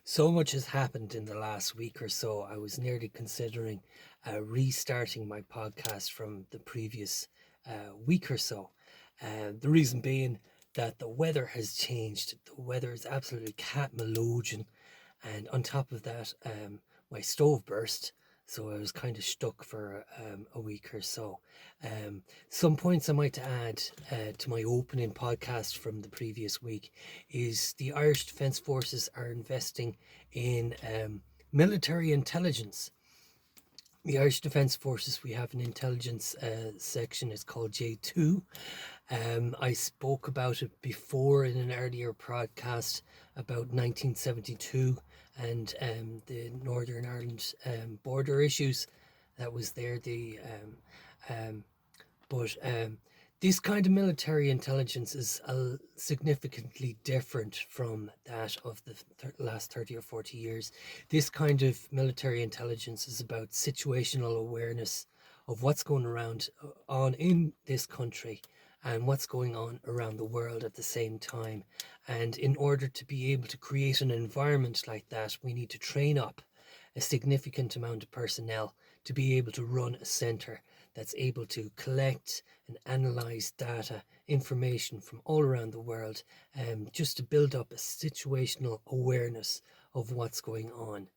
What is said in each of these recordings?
So much has happened in the last week or so. I was nearly considering restarting my podcast from the previous week or so. The reason being that the weather has changed. The weather is absolutely catmalogian. And on top of that, my stove burst. So I was kind of stuck for a week or so. Some points I might add to my opening podcast from the previous week is the Irish Defence Forces are investing in military intelligence. The Irish Defence Forces, we have an intelligence section, it's called J2. I spoke about it before in an earlier podcast about 1972 and the Northern Ireland border issues that was there. But this kind of military intelligence is significantly different from that of the last 30 or 40 years. This kind of military intelligence is about situational awareness of what's going around on in this country and what's going on around the world at the same time. And in order to be able to create an environment like that, we need to train up a significant amount of personnel to be able to run a centre that's able to collect and analyze data, information from all around the world, just to build up a situational awareness of what's going on.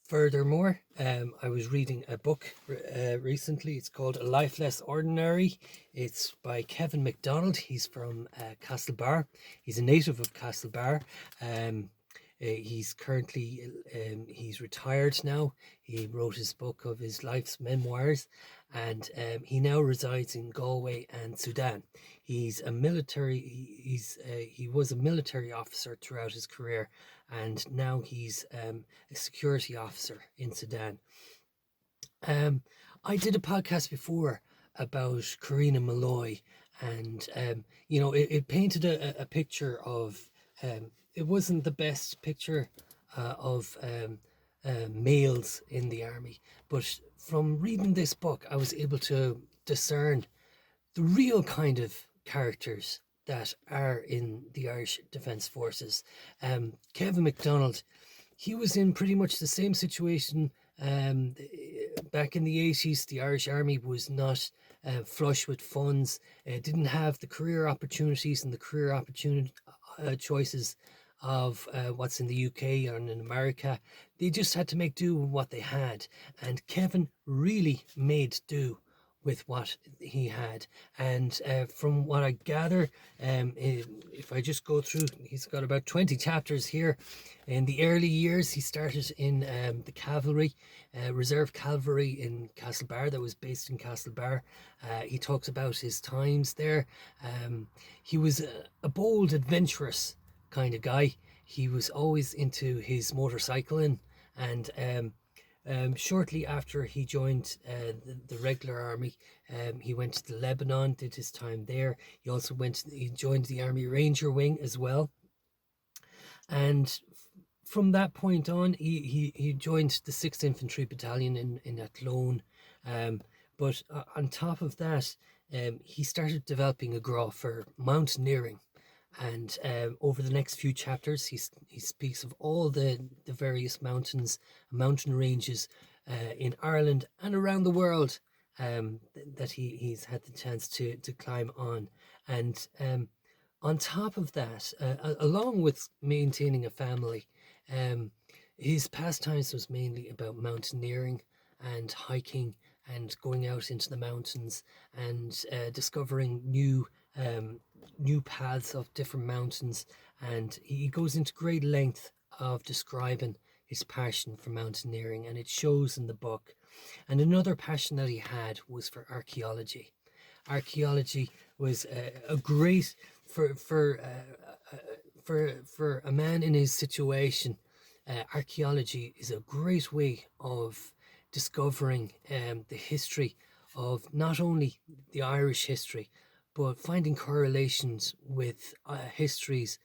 Furthermore, I was reading a book recently. It's called A Life Less Ordinary. It's by Kevin Mcdonald. He's from Castlebar. He's a native of Castlebar. He's currently, he's retired now. He wrote his book of his life's memoirs, and he now resides in Galway and Sudan. He's a military, he was a military officer throughout his career, and now he's a security officer in Sudan. I did a podcast before about Karina Malloy, and it painted a picture of it wasn't the best picture of males in the army, but from reading this book, I was able to discern the real kind of characters that are in the Irish Defence Forces. Kevin Mcdonald, he was in pretty much the same situation back in the 80s. The Irish Army was not flush with funds, didn't have the career opportunities and the career opportunity choices of what's in the UK or in America. They just had to make do with what they had, and Kevin really made do with what he had. And from what I gather, if I just go through, he's got about 20 chapters here. In the early years, he started in the cavalry, reserve cavalry in Castlebar, that was based in Castlebar. He talks about his times there. He was a bold, adventurous kind of guy. He was always into his motorcycling, and shortly after he joined the regular army, he went to Lebanon, did his time there. He joined the Army Ranger Wing as well. And from that point on, he joined the 6th Infantry Battalion in Athlone. But on top of that, he started developing a graw for mountaineering. And over the next few chapters, he speaks of all the various mountains, mountain ranges in Ireland and around the world that he's had the chance to climb on. And on top of that, along with maintaining a family, his pastimes was mainly about mountaineering and hiking and going out into the mountains and discovering new paths of different mountains. And he goes into great length of describing his passion for mountaineering, and it shows in the book. And another passion that he had was for archaeology. Archaeology was a great for a man in his situation. Archaeology is a great way of discovering the history of not only the Irish history, but finding correlations with histories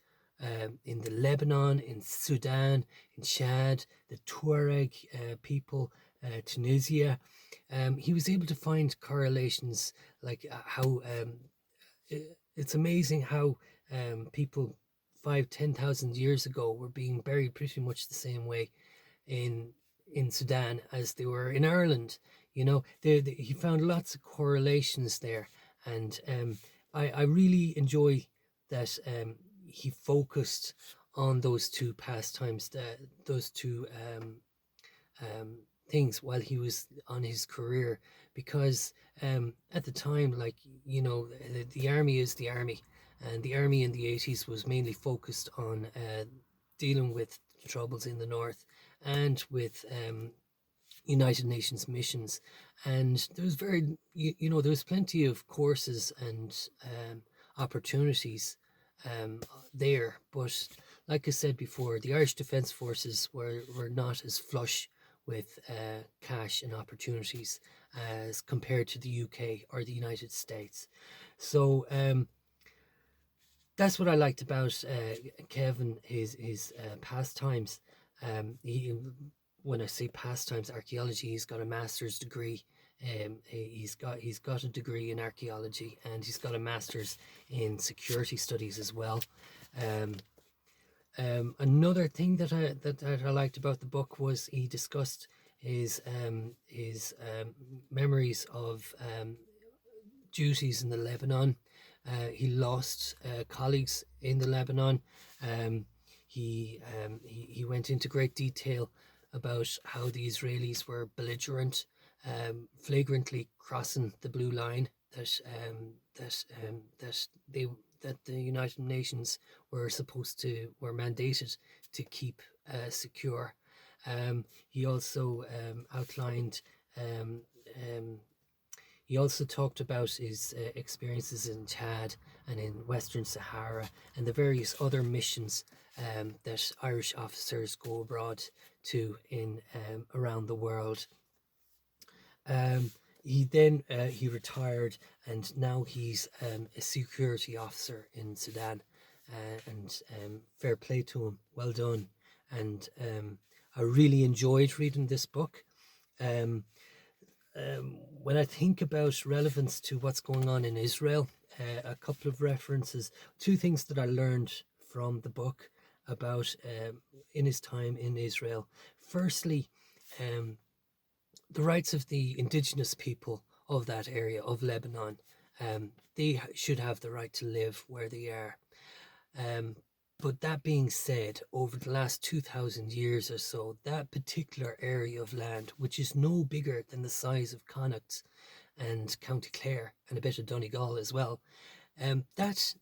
in the Lebanon, in Sudan, in Chad, the Tuareg people, Tunisia. He was able to find correlations like how it's amazing how people 5-10,000 years ago were being buried pretty much the same way in Sudan as they were in Ireland. You know, he found lots of correlations there, and I really enjoy that he focused on those two pastimes, those two um, things while he was on his career, because at the time, like, you know, the army is the army, and the army in the 80s was mainly focused on dealing with troubles in the north and with United Nations missions. And there was you know, there was plenty of courses and opportunities there. But like I said before, the Irish Defence Forces were not as flush with cash and opportunities as compared to the UK or the United States. So that's what I liked about Kevin, his pastimes. He, when I say pastimes, archaeology, he's got a master's degree. He's got a degree in archaeology, and he's got a master's in security studies as well. Another thing that I liked about the book was he discussed his memories of duties in the Lebanon. He lost colleagues in the Lebanon. He went into great detail about how the Israelis were belligerent, flagrantly crossing the blue line that the United Nations were mandated to keep secure. He also outlined. He also talked about his experiences in Chad and in Western Sahara and the various other missions that Irish officers go abroad to in around the world. He retired, and now he's a security officer in Sudan. And fair play to him, well done. And I really enjoyed reading this book. When I think about relevance to what's going on in Israel, a couple of references, two things that I learned from the book about in his time in Israel. Firstly, the rights of the indigenous people of that area of Lebanon. They should have the right to live where they are. But that being said, over the last 2,000 years or so, that particular area of land, which is no bigger than the size of Connacht and County Clare and a bit of Donegal as well, that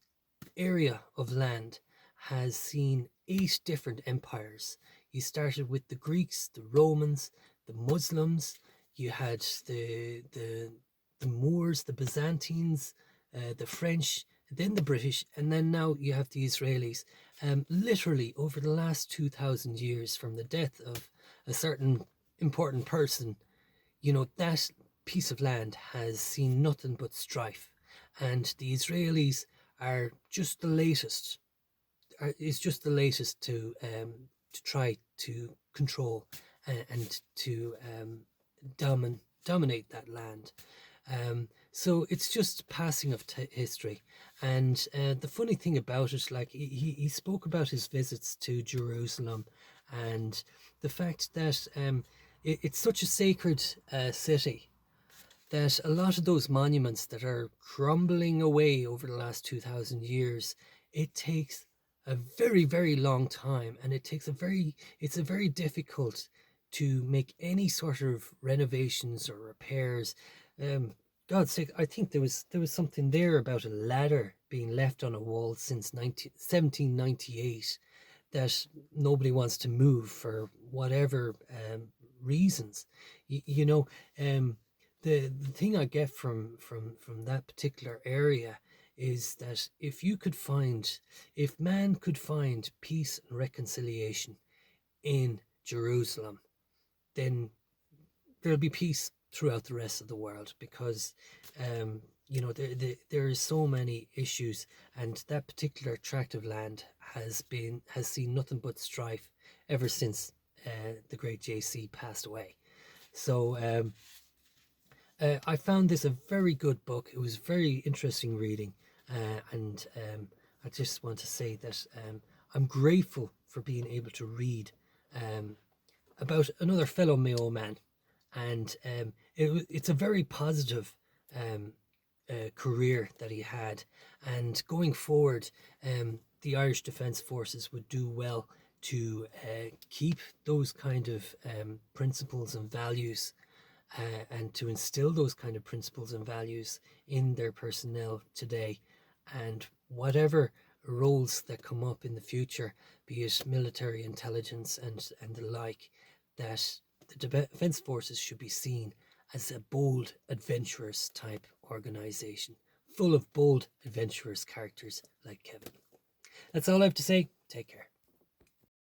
area of land has seen 8 different empires. You started with the Greeks, the Romans, the Muslims. You had the Moors, the Byzantines, the French, then the British, and then now you have the Israelis. Literally over the last 2,000 years, from the death of a certain important person, you know, that piece of land has seen nothing but strife, and the Israelis are just the latest. Is just the latest to try to control and to dominate that land. So it's just passing of history. And the funny thing about it, like he spoke about his visits to Jerusalem and the fact that it's such a sacred city, that a lot of those monuments that are crumbling away over the last 2,000 years, it takes a very, very long time, and it's a very difficult to make any sort of renovations or repairs. God's sake, I think there was something there about a ladder being left on a wall since 1798 that nobody wants to move for whatever reasons. You know, the thing I get from that particular area is that if man could find peace and reconciliation in Jerusalem, then there'll be peace throughout the rest of the world, because you know, there are so many issues, and that particular tract of land has seen nothing but strife ever since the great JC passed away. So I found this a very good book. It was very interesting reading, and I just want to say that I'm grateful for being able to read about another fellow Mayo man, and it's a very positive career that he had. And going forward, the Irish Defence Forces would do well to keep those kind of principles and values, and to instill those kind of principles and values in their personnel today. And whatever roles that come up in the future, be it military intelligence and the like, that the Defence Forces should be seen as a bold, adventurous type organisation, full of bold, adventurous characters like Kevin. That's all I have to say. Take care.